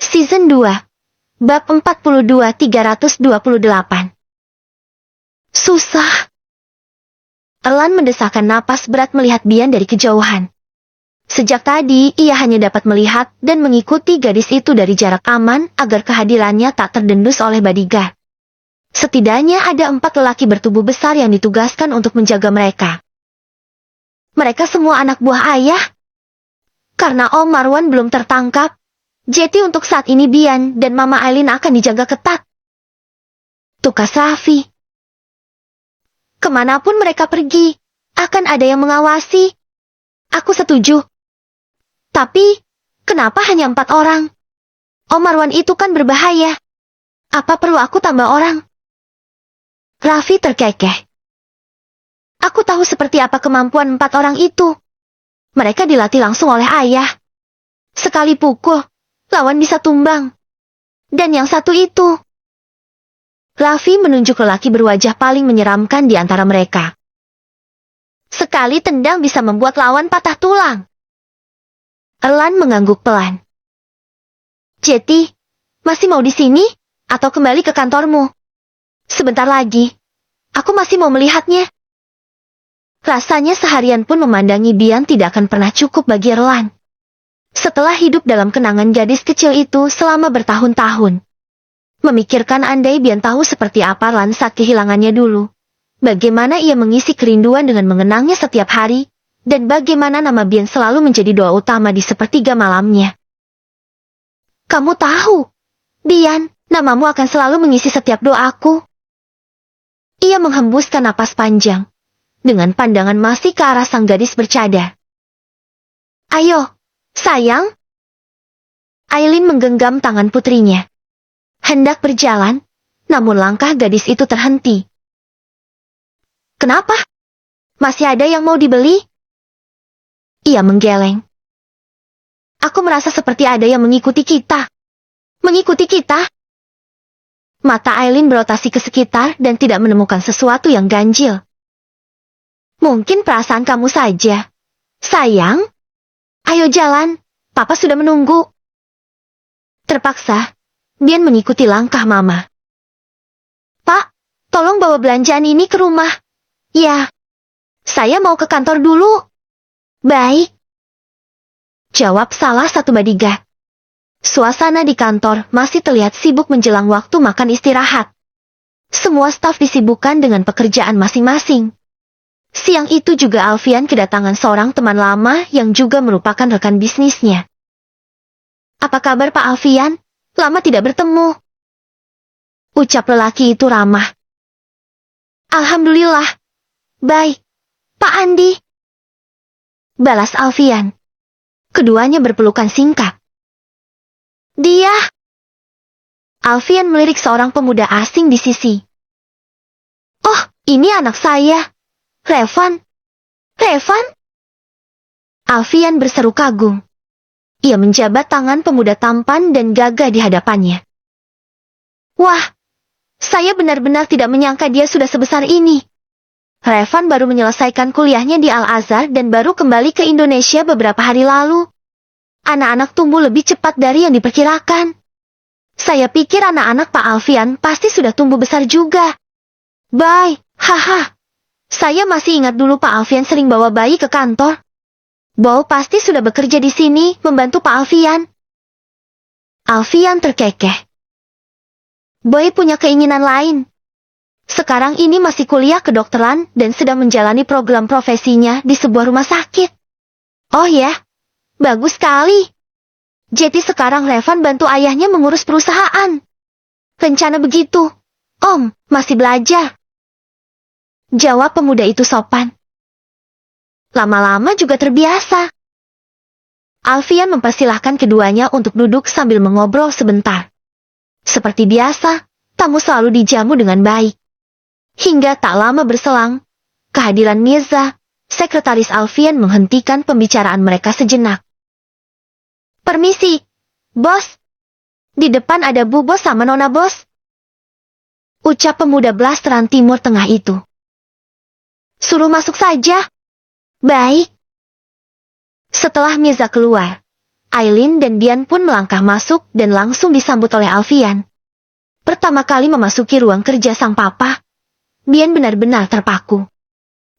Season 2, Bab 42-328. Susah. Erlan mendesahkan napas berat melihat Bian dari kejauhan. Sejak tadi, ia hanya dapat melihat dan mengikuti gadis itu dari jarak aman agar kehadirannya tak terdendus oleh bodyguard. Setidaknya ada 4 lelaki bertubuh besar yang ditugaskan untuk menjaga mereka. Mereka semua anak buah ayah. Karena Om Marwan belum tertangkap, jadi untuk saat ini Bian dan Mama Aileen akan dijaga ketat. Tukas Raffi. Kemanapun mereka pergi, akan ada yang mengawasi. Aku setuju. Tapi, kenapa hanya 4 orang? Om Marwan itu kan berbahaya. Apa perlu aku tambah orang? Raffi terkekeh. Aku tahu seperti apa kemampuan 4 orang itu. Mereka dilatih langsung oleh ayah. Sekali pukul, lawan bisa tumbang. Dan yang satu itu. Raffi menunjuk lelaki berwajah paling menyeramkan di antara mereka. Sekali tendang bisa membuat lawan patah tulang. Erlan mengangguk pelan. Jetty, masih mau di sini? Atau kembali ke kantormu? Sebentar lagi. Aku masih mau melihatnya. Rasanya seharian pun memandangi Bian tidak akan pernah cukup bagi Erlan. Setelah hidup dalam kenangan gadis kecil itu selama bertahun-tahun. Memikirkan andai Bian tahu seperti apa Erlan saat kehilangannya dulu. Bagaimana ia mengisi kerinduan dengan mengenangnya setiap hari. Dan bagaimana nama Bian selalu menjadi doa utama di sepertiga malamnya. Kamu tahu, Bian, namamu akan selalu mengisi setiap doaku. Ia menghembuskan napas panjang. Dengan pandangan masih ke arah sang gadis bercadar. Ayo, sayang. Aileen menggenggam tangan putrinya. Hendak berjalan, namun langkah gadis itu terhenti. Kenapa? Masih ada yang mau dibeli? Ia menggeleng. Aku merasa seperti ada yang mengikuti kita. Mengikuti kita? Mata Aileen berotasi ke sekitar dan tidak menemukan sesuatu yang ganjil. Mungkin perasaan kamu saja. Sayang? Ayo jalan, Papa sudah menunggu. Terpaksa, Bian mengikuti langkah Mama. Pak, tolong bawa belanjaan ini ke rumah. Ya, saya mau ke kantor dulu. Baik. Jawab salah satu bodyguard. Suasana di kantor masih terlihat sibuk menjelang waktu makan istirahat. Semua staf disibukkan dengan pekerjaan masing-masing. Siang itu juga Alfian kedatangan seorang teman lama yang juga merupakan rekan bisnisnya. Apa kabar Pak Alfian? Lama tidak bertemu. Ucap lelaki itu ramah. Alhamdulillah. Baik. Pak Andi. Balas Alfian. Keduanya berpelukan singkat. Dia. Alfian melirik seorang pemuda asing di sisi. Oh, ini anak saya. Revan? Revan? Alfian berseru kagum. Ia menjabat tangan pemuda tampan dan gagah di hadapannya. Wah, saya benar-benar tidak menyangka dia sudah sebesar ini. Revan baru menyelesaikan kuliahnya di Al-Azhar dan baru kembali ke Indonesia beberapa hari lalu. Anak-anak tumbuh lebih cepat dari yang diperkirakan. Saya pikir anak-anak Pak Alfian pasti sudah tumbuh besar juga. Bye, haha. Saya masih ingat dulu Pak Alfian sering bawa bayi ke kantor. Bow pasti sudah bekerja di sini membantu Pak Alfian. Alfian terkekeh. Boy punya keinginan lain. Sekarang ini masih kuliah kedokteran dan sedang menjalani program profesinya di sebuah rumah sakit. Oh ya, bagus sekali. Jadi sekarang Revan bantu ayahnya mengurus perusahaan. Rencana begitu. Om, masih belajar. Jawab pemuda itu sopan. Lama-lama juga terbiasa. Alfian mempersilahkan keduanya untuk duduk sambil mengobrol sebentar. Seperti biasa, tamu selalu dijamu dengan baik. Hingga tak lama berselang, kehadiran Mirza, sekretaris Alfian menghentikan pembicaraan mereka sejenak. Permisi, bos. Di depan ada Bu Bos sama Nona Bos. Ucap pemuda blasteran Timur Tengah itu. Suruh masuk saja. Baik. Setelah Mirza keluar, Aileen dan Bian pun melangkah masuk dan langsung disambut oleh Alfian. Pertama kali memasuki ruang kerja sang papa, Bian benar-benar terpaku.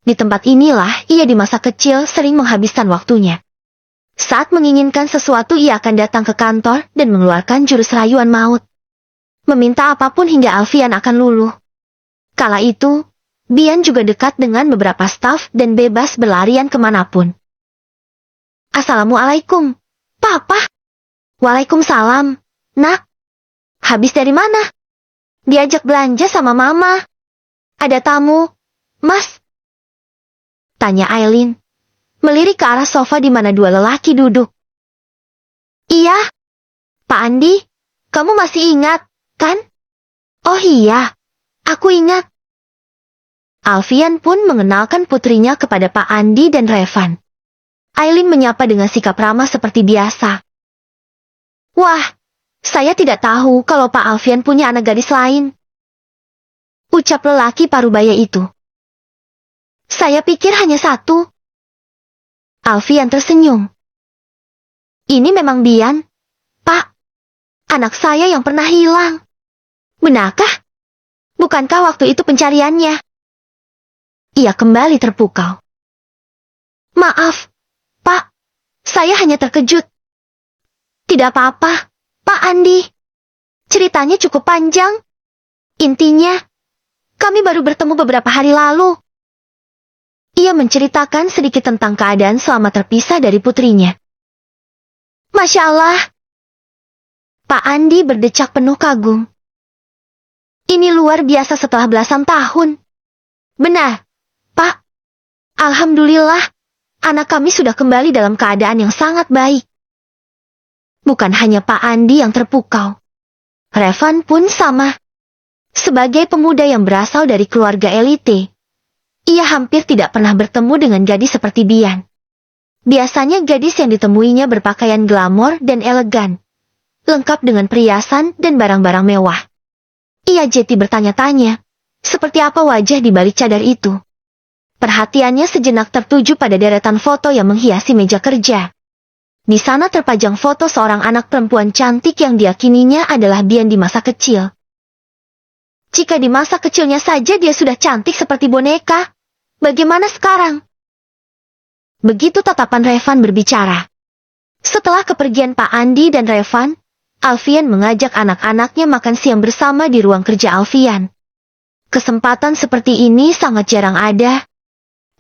Di tempat inilah ia di masa kecil sering menghabiskan waktunya. Saat menginginkan sesuatu ia akan datang ke kantor dan mengeluarkan jurus rayuan maut. Meminta apapun hingga Alfian akan luluh. Kala itu, Bian juga dekat dengan beberapa staf dan bebas berlarian kemanapun. Assalamualaikum, Papa. Waalaikumsalam, Nak. Habis dari mana? Diajak belanja sama Mama. Ada tamu, Mas? Tanya Aileen, melirik ke arah sofa di mana dua lelaki duduk. Iya, Pak Andi, kamu masih ingat, kan? Oh iya, aku ingat. Alfian pun mengenalkan putrinya kepada Pak Andi dan Revan. Aileen menyapa dengan sikap ramah seperti biasa. Wah, saya tidak tahu kalau Pak Alfian punya anak gadis lain. Ucap lelaki parubaya itu. Saya pikir hanya satu. Alfian tersenyum. Ini memang Bian, Pak. Anak saya yang pernah hilang. Benarkah? Bukankah waktu itu pencariannya? Ia kembali terpukau. Maaf, Pak. Saya hanya terkejut. Tidak apa-apa, Pak Andi. Ceritanya cukup panjang. Intinya, kami baru bertemu beberapa hari lalu. Ia menceritakan sedikit tentang keadaan selama terpisah dari putrinya. Masya Allah. Pak Andi berdecak penuh kagum. Ini luar biasa setelah belasan tahun. Benar, Pak. Alhamdulillah, anak kami sudah kembali dalam keadaan yang sangat baik. Bukan hanya Pak Andi yang terpukau. Revan pun sama. Sebagai pemuda yang berasal dari keluarga elite, ia hampir tidak pernah bertemu dengan gadis seperti Bian. Biasanya gadis yang ditemuinya berpakaian glamor dan elegan, lengkap dengan perhiasan dan barang-barang mewah. Ia jeti bertanya-tanya, seperti apa wajah di balik cadar itu. Perhatiannya sejenak tertuju pada deretan foto yang menghiasi meja kerja. Di sana terpajang foto seorang anak perempuan cantik yang diyakininya adalah Bian di masa kecil. Jika di masa kecilnya saja dia sudah cantik seperti boneka, bagaimana sekarang? Begitu tatapan Revan berbicara. Setelah kepergian Pak Andi dan Revan, Alfian mengajak anak-anaknya makan siang bersama di ruang kerja Alfian. Kesempatan seperti ini sangat jarang ada.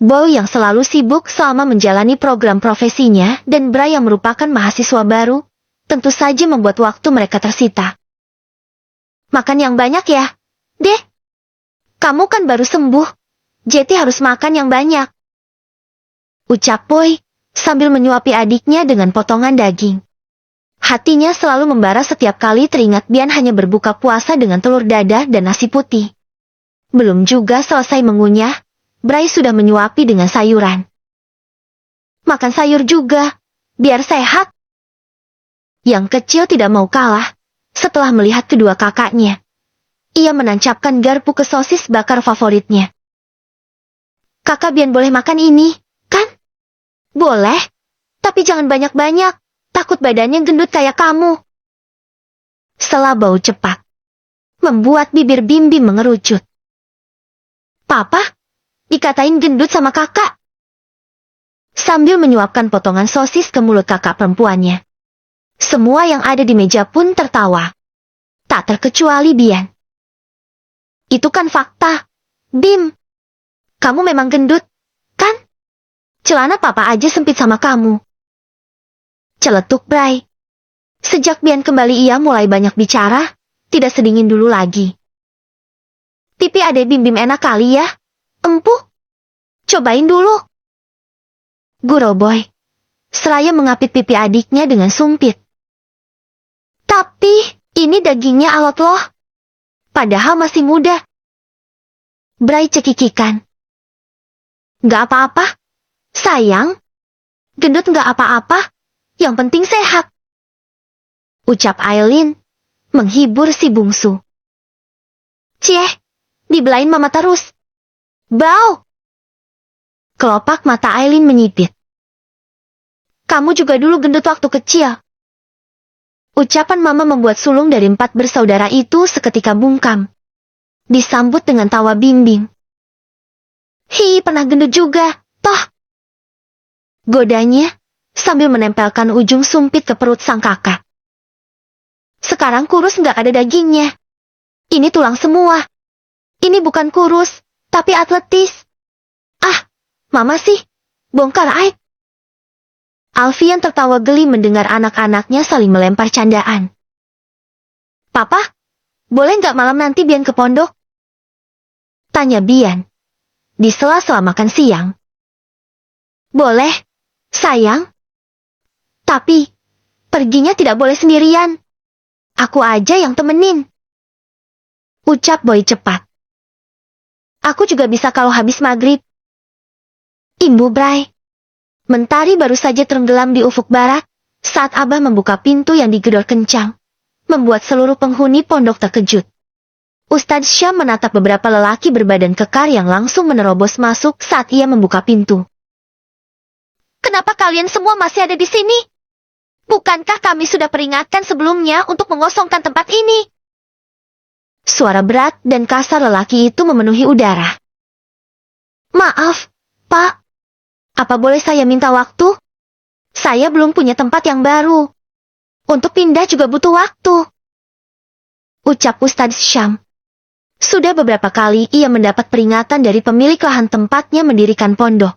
Boy yang selalu sibuk selama menjalani program profesinya dan Bray yang merupakan mahasiswa baru, tentu saja membuat waktu mereka tersita. Makan yang banyak ya, Dek. Kamu kan baru sembuh, jadi harus makan yang banyak. Ucap Boy, sambil menyuapi adiknya dengan potongan daging. Hatinya selalu membara setiap kali teringat Bian hanya berbuka puasa dengan telur dadar dan nasi putih. Belum juga selesai mengunyah, Bray sudah menyuapi dengan sayuran. Makan sayur juga, biar sehat. Yang kecil tidak mau kalah, setelah melihat kedua kakaknya. Ia menancapkan garpu ke sosis bakar favoritnya. Kakak Bian boleh makan ini, kan? Boleh, tapi jangan banyak-banyak, takut badannya gendut kayak kamu. Sela bau cepat, membuat bibir Bim Bim mengerucut. Papa, dikatain gendut sama kakak. Sambil menyuapkan potongan sosis ke mulut kakak perempuannya. Semua yang ada di meja pun tertawa. Tak terkecuali Bian. Itu kan fakta. Bim, kamu memang gendut, kan? Celana papa aja sempit sama kamu. Celetuk Bray. Sejak Bian kembali ia mulai banyak bicara, tidak sedingin dulu lagi. Pipi adek Bim Bim enak kali ya, empuk. Cobain dulu. Guru Boy. Seraya mengapit pipi adiknya dengan sumpit. Tapi, ini dagingnya alot loh. Padahal masih muda. Bray cekikikan. Gak apa-apa. Sayang. Gendut gak apa-apa. Yang penting sehat. Ucap Aileen. Menghibur si bungsu. Cieh. Dibelain mama terus. Bau. Kelopak mata Aileen menyipit. Kamu juga dulu gendut waktu kecil. Ucapan mama membuat sulung dari 4 bersaudara itu seketika bungkam. Disambut dengan tawa bimbing. Hi, pernah gendut juga, toh. Godanya, sambil menempelkan ujung sumpit ke perut sang kakak. Sekarang kurus nggak ada dagingnya. Ini tulang semua. Ini bukan kurus, tapi atletis. Ah, mama sih, bongkar aib. Alfian tertawa geli mendengar anak-anaknya saling melempar candaan. Papa, boleh nggak malam nanti Bian ke pondok? Tanya Bian. Di sela-sela makan siang. Boleh, sayang. Tapi, perginya tidak boleh sendirian. Aku aja yang temenin. Ucap Boy cepat. Aku juga bisa kalau habis maghrib. Imbu Bray. Mentari baru saja tenggelam di ufuk barat, saat Abah membuka pintu yang digedor kencang, membuat seluruh penghuni pondok terkejut. Ustadz Syam menatap beberapa lelaki berbadan kekar yang langsung menerobos masuk saat ia membuka pintu. Kenapa kalian semua masih ada di sini? Bukankah kami sudah peringatkan sebelumnya untuk mengosongkan tempat ini? Suara berat dan kasar lelaki itu memenuhi udara. Maaf, Pak. Apa boleh saya minta waktu? Saya belum punya tempat yang baru. Untuk pindah juga butuh waktu. Ucap Ustadz Syam. Sudah beberapa kali ia mendapat peringatan dari pemilik lahan tempatnya mendirikan pondok.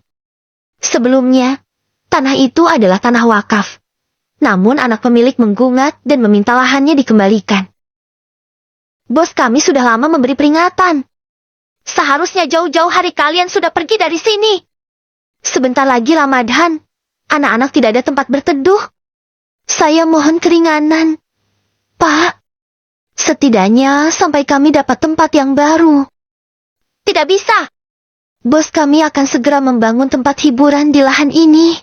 Sebelumnya, tanah itu adalah tanah wakaf. Namun anak pemilik menggungat dan meminta lahannya dikembalikan. Bos kami sudah lama memberi peringatan. Seharusnya jauh-jauh hari kalian sudah pergi dari sini. Sebentar lagi Ramadan, anak-anak tidak ada tempat berteduh. Saya mohon keringanan. Pak, setidaknya sampai kami dapat tempat yang baru. Tidak bisa. Bos kami akan segera membangun tempat hiburan di lahan ini.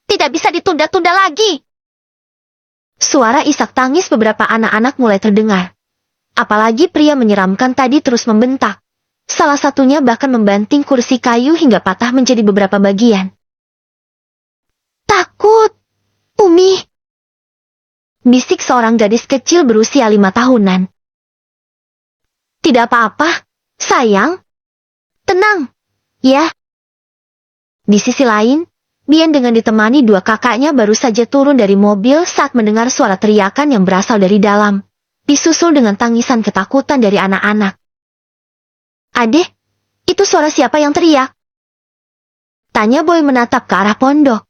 Tidak bisa ditunda-tunda lagi. Suara isak tangis beberapa anak-anak mulai terdengar. Apalagi pria menyeramkan tadi terus membentak. Salah satunya bahkan membanting kursi kayu hingga patah menjadi beberapa bagian. Takut, Umi. Bisik seorang gadis kecil berusia 5 tahunan. Tidak apa-apa, sayang. Tenang, ya. Di sisi lain, Bian dengan ditemani 2 kakaknya baru saja turun dari mobil saat mendengar suara teriakan yang berasal dari dalam, disusul dengan tangisan ketakutan dari anak-anak. Adek, itu suara siapa yang teriak? Tanya Boy menatap ke arah pondok.